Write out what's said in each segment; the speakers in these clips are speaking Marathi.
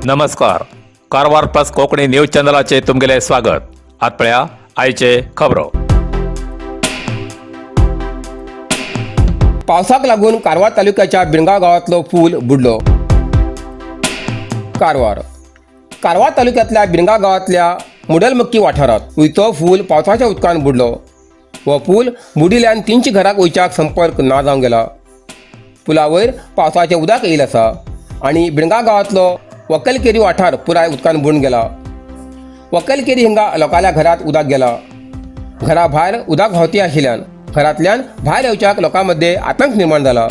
नमस्कार. कारवार प्लस कोकणी न्यूज चॅनलाचे तुमगेले स्वागत. आतपळ्या आयचे खबरो. पावसाक लागून कारवार तालुक्याच्या बिणगाव गावातलो पूल बुडलो. कारवार तालुक्यातल्या बिणगाव गावातल्या मुडलमक्की वाठारात वयतो पूल पावसाच्या उदकान बुडलो. हो पूल बुडिल्ल्यान 300 घरांक वयच्याक संपर्क ना जावंक गेला. पुला वयर पावसाचें उदक येयलें आसा आनी बिणगाव गावातलो वक्कलकेरी वाठार पुराय उदकान बुडून गेला. वक्कलकेरी हिंगा लोकांच्या घरात उदक गेला. घरा भायर उदक व्हांवती आशिल्ल्यान घरांतल्यान भायर येवच्याक लोकां मदें आतंक निर्माण जाला.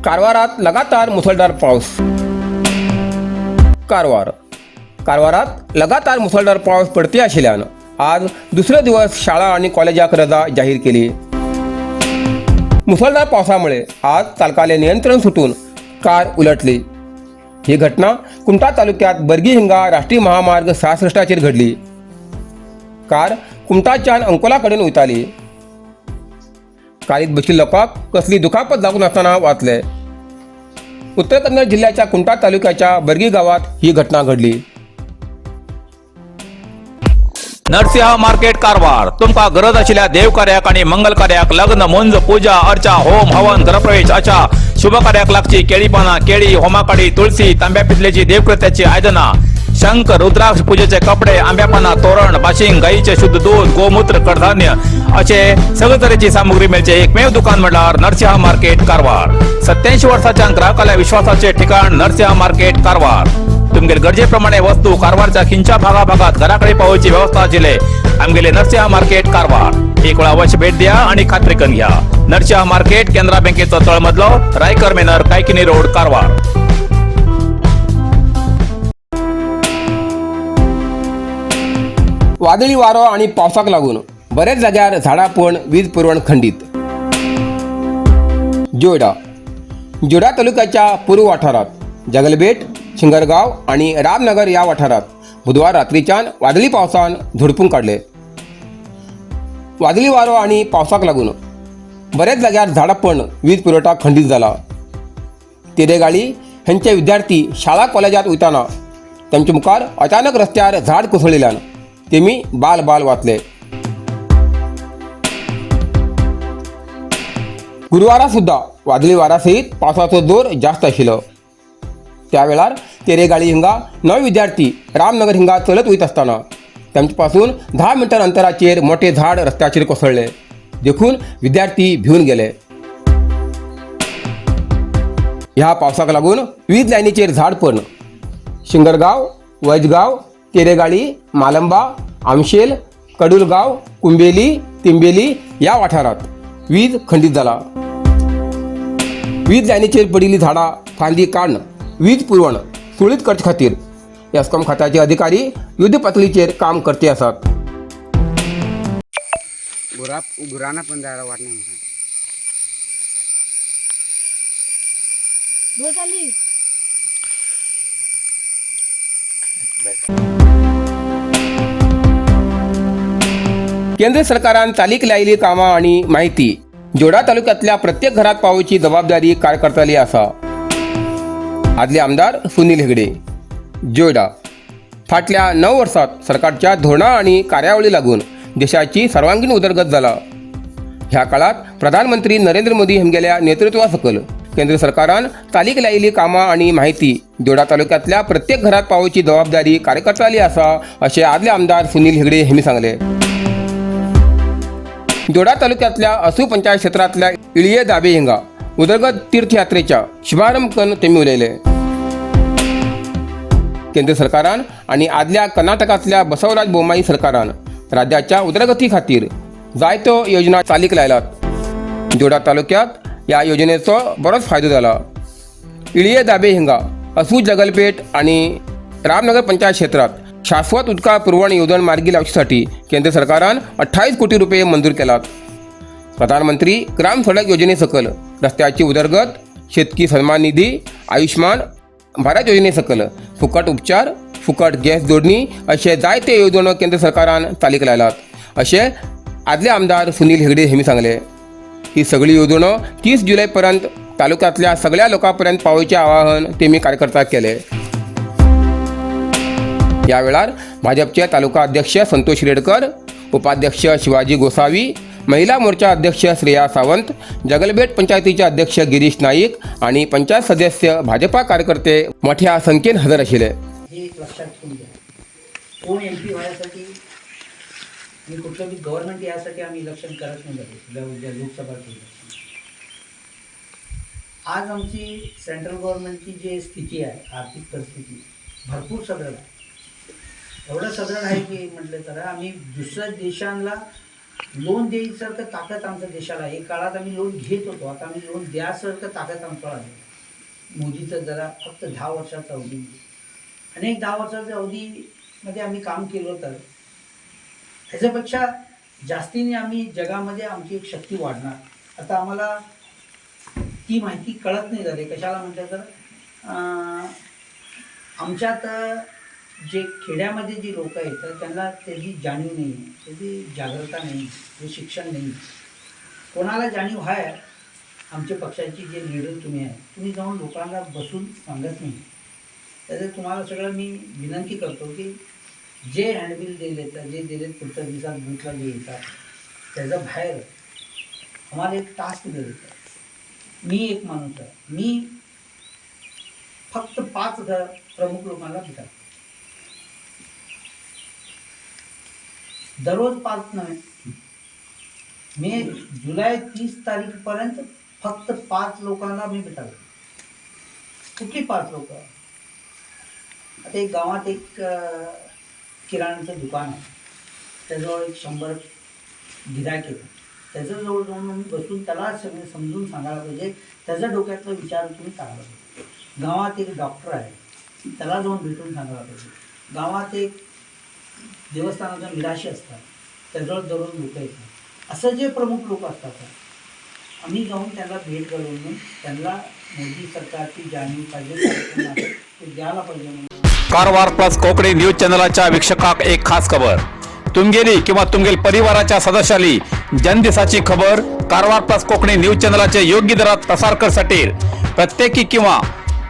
कारवारात लगातार मुसळधार पाऊस. कारवारात लगातार मुसळधार पावस पडते आशिल्ल्यान आज दुसरे दिवस शाळा आणि कॉलेजाक रजा जाहीर केली. मुसळधार पावसामुळे आज चालकाले नियंत्रण सुटून कार उलटली. ही घटना कुमटा तालुक्यात बर्गी हिंगा राष्ट्रीय महामार्ग 66 घडली. कार कुमटाच्यान अंकोला कडेन वयताली. कारीत बशिल्ल्या लोकांक कसली दुखापत जावंक नासतना वाचले. उत्तर कन्नड जिल्ह्याच्या कुमटा तालुक्याच्या बर्गी गावात ही घटना घडली. नरसिंह मार्केट कारवार. तुमका गरज आशिल्ल्या देव कार्याक आणि मंगल कार्याक, लग्न, मुंज, पूजा, अर्चा, होम, हवन, गृहप्रवेश अशा शुभ कार्याक लागची केळी पाना, केळी, होमाकाडी, तुळशी, तांब्या पितलेची देवकृत्याची आयदना, शंख, रुद्राक्ष पूजेचे कपडे, आंब्या पाना, तोरण, बाशिंग, गाईचे शुद्ध दूध, गोमूत्र, कडधान्य असे सगळे तरेची सामुग्री मेळचे एकमेव दुकान म्हणल्यार नरसिंह मार्केट कारवार. 87 वर्सांच्या ग्राहकाला विश्वासाचे ठिकाण नरसिंह मार्केट कारवार. तुमगेर गरजेप्रमाणे वस्तू कारवारच्या खिंच्या भागात घराकडे पावोवची व्यवस्था आशिल्ले आमगेले नरसिंह मार्केट कारवार. एक वेळ अवश्य भेट द्या आणि खात्री करून घ्या. नरसिंह मार्केट केंद्रा बँकेचो तळमजलो, रायकर मेनर, कायकिनी रोड, कारवार. वादळी वारो आणि पावसाक लागून बरेच जाग्यार झाडां पण वीज पुरवण खंडीत. जोयडा तालुक्याच्या पूर्व वाठारात जगलबेट, शिंगरगाव आणि रामनगर या वाठारात बुधवार रात्रीच्यान वादळी पावसान झोडपून काढले. वादळी वारो आणि पावसाक लागून बरेच जाग्यार झाडां पण वीज पुरवठा खंडीत जाला. तेरेगाळी हेंचे विद्यार्थी शाळा कॉलेजात वयताना त्यांच्या मुखार अचानक रस्त्यार झाड कोसळिल्ल्यान तेमी बाल वाचले. गुरुवारा सुद्धा वादळी वारासहित पावसाचो जोर जास्त आशिल्लो. त्या वेळार तेरेगाळी हिंगा 9 विद्यार्थी रामनगर हिंगा चलत वयत आसतना त्यांचे पासून 10 मीटर अंतराचेर मोठे झाड रस्त्याचेर कोसळले. देखून विद्यार्थी भिवन गेले. ह्या पावसाक लागून वीज लायनीचेर झाड पण शिंगरगाव, वैजगाव, तेरेगाळी, मालंबा, आमशेल, कडुलगाव, कुंबेली, तिंबेली या वाठारात वीज खंडीत जाला. वीज लायनीचेर पडिल्ली झाडां फांदी काडून वीज पुरवण सुरळीत करचे खातीर एस्कॉम खात्याचे अधिकारी युद्ध पातळीचेर काम करते आसात. गुरांना पण जायला वाट नाही. केंद्र सरकारान चालीक लायिल्ली कामां आणि माहिती जोडा तालुक्यातल्या प्रत्येक घरात पावोवची जबाबदारी कार्यकर्त्याली आसा. आदले आमदार सुनील हेगडे. जोयडा. फाटल्या 9 वर्सात सरकारच्या धोरणां आणि कार्यावळी लागून देशाची सर्वांगीण उदरगत जाला. ह्या काळात प्रधानमंत्री नरेंद्र मोदी हेमगेल्या नेतृत्वा सकल केंद्र सरकारान चालीक लायिल्ली कामां आणि माहिती जोडा तालुक्यातल्या प्रत्येक घरात पावोवची जबाबदारी कार्यकर्त्याली आसा अशें आदले आमदार सुनील हेगडे हेमी सांगले. जोडा तालुक्यातल्या असू पंचायत क्षेत्रातल्या इळये दाबे हिंगा उदरगत तीर्थयात्रेच्या शुभारंभ करून तेमी उलयले. केंद्र सरकारान आणि आदल्या कर्नाटकातल्या बसवराज बोम्माई सरकारान राज्याच्या उदरगती खातीर जायत्यो योजना चालीक लायल्यात. जोडा तालुक्यात या योजनेचो बरोच फायदो जाला. इळये दाबे हिंगा असू, जगलपेट आणि रामनगर पंचायत क्षेत्रात शाश्वत उदका पुरवण येवजण मार्गी लावचेसाठी केंद्र सरकारान 28 कोटी रुपये मंजूर केलात. प्रधानमंत्री ग्राम सडक योजने सकल रस्त्याची उदरगत, शेतकी सन्मान निधी, आयुष्मान बऱ्याच योजने सकल फुकट उपचार, फुकट गॅस जोडणी असे जायते योजना केंद्र सरकारान चालीक लायल्यात असे आदले आमदार सुनील हेगडे हेमी सांगले. ही सगळी योजना 30 जुलैपर्यंत तालुक्यातल्या सगळ्या लोकांपर्यंत पावोवचे आवाहन तेमी कार्यकर्त्यांक केले. यावेळार भाजपचे तालुका अध्यक्ष संतोष रेडकर, उपाध्यक्ष शिवाजी गोसावी, महिला मोर्चा अध्यक्ष श्रेया सावंत, जगलबेट पंचायतीचे अध्यक्ष गिरीश नाईक आणि पंचायत सदस्य भाजपा कार्यकर्ते मोठ्या संख्येन हजर आशिल्ले. हे एक लक्षात ठेवून घ्या. कोण MP व्हायसाठी आणि कुठलं बी गव्हर्नमेंट यासाठी आम्ही इलेक्शन करत नाही उद्या लोकसभा इलेक्शन. आज आमची सेंट्रल गव्हर्नमेंटची जी स्थिती आहे, आर्थिक परिस्थिती भरपूर सदृढ आहे. एवढं सदृढ आहे की म्हटलं तर आम्ही दुसऱ्या देशांना लोन द्यायसारखं ताकद आमच्या देशाला आहे. एक काळात आम्ही लोन घेत होतो, आता आम्ही लोन द्यासारखं ताकद आमच्याला आहे. मोदीचं जरा फक्त 10 वर्षाचा अवधी आणि एक 10 वर्षाच्या अवधीमध्ये आम्ही काम केलं तर ह्याच्यापेक्षा जास्तीने आम्ही जगामध्ये आमची एक शक्ती वाढणार. आता आम्हाला ती माहिती कळत नाही झाली. कशाला म्हटलं तर आमच्यात जे खेड्यामध्ये जी लोक आहेत तर त्यांना त्याची जाणीव नाही, त्याची जागरूकता नाही, ते शिक्षण नाही. कोणाला जाणीव आहे आमच्या पक्षाची जे लीडर तुम्ही आहे, तुम्ही जाऊन लोकांना बसून सांगत नाही. त्याचं तुम्हाला सगळं मी विनंती करतो की जे हँडबिल दिले तर जे दिले पुढच्या दिवसात बूथला जे येतात त्याचं बाहेर आम्हाला एक टास्क दिलं येतं. मी एक माणूस आहे, मी फक्त 5 प्रमुख लोकांना भेटा, दररोज 5 नव्हे. मी जुलै 30 तारीखपर्यंत फक्त 5 लोकांना मी भेटालो. कुठली 5 लोक? आता एक गावात एक किराणाचं दुकान आहे, त्याजवळ एक 100 गिऱ्हाईक येतात. त्याच्याजवळ जाऊन मी बसून त्याला सगळे समजून सांगायला पाहिजे, त्याच्या डोक्यातला विचार तुम्ही काढायला पाहिजे. गावात एक डॉक्टर आहे, त्याला जाऊन भेटून सांगायला पाहिजे. गावात एक देवस्थानाचा निराशी असतात, त्याजवळ दररोज लोक येतात. असं जे प्रमुख लोक असतात आम्ही जाऊन त्यांना भेट घडवून त्यांना मोदी सरकारची जाणीव पाहिजे ते द्यायला पाहिजे. कारवार प्लस कोकणी न्यूज चॅनलच्या वीक्षकाक एक खास खबर. तुमगेली किंवा तुमगेल परिवाराच्या सदस्याली जनदिसाची खबर कारवार प्लस कोकणी न्यूज चॅनलचे योग्य दरात प्रसार करसाठी प्रत्येकी किंवा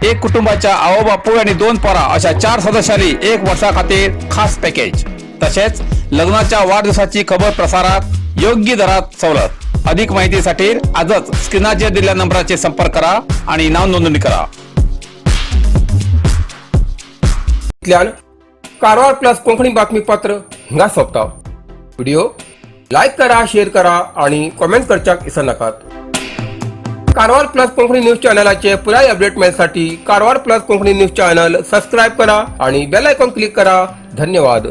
एक कुटुंबाच्या आवो बापू आणि 2 पोरा अशा 4 सदस्यांनी 1 वर्षा खातीर खास पॅकेज. तसेच लग्नाच्या वाढदिवसाची खबर प्रसारात योग्य दरात सवलत. अधिक माहितीसाठी आजच स्क्रीनाचे दिलेल्या नंबराचे संपर्क करा आणि नाव नोंदणी करा. कारवार प्लस कोंकणी बातमीपत्र हिंगा सोपता. व्हिडिओ लाईक करा, शेअर करा आणि कमेंट करच्याक विसरू नकात. कारवार प्लस कोंकणी न्यूज चॅनलाचे पुराय अपडेट मिळण्यासाठी Karwar plus Konkani news channel subscribe करा आणि बेल आयकॉन क्लिक करा. धन्यवाद.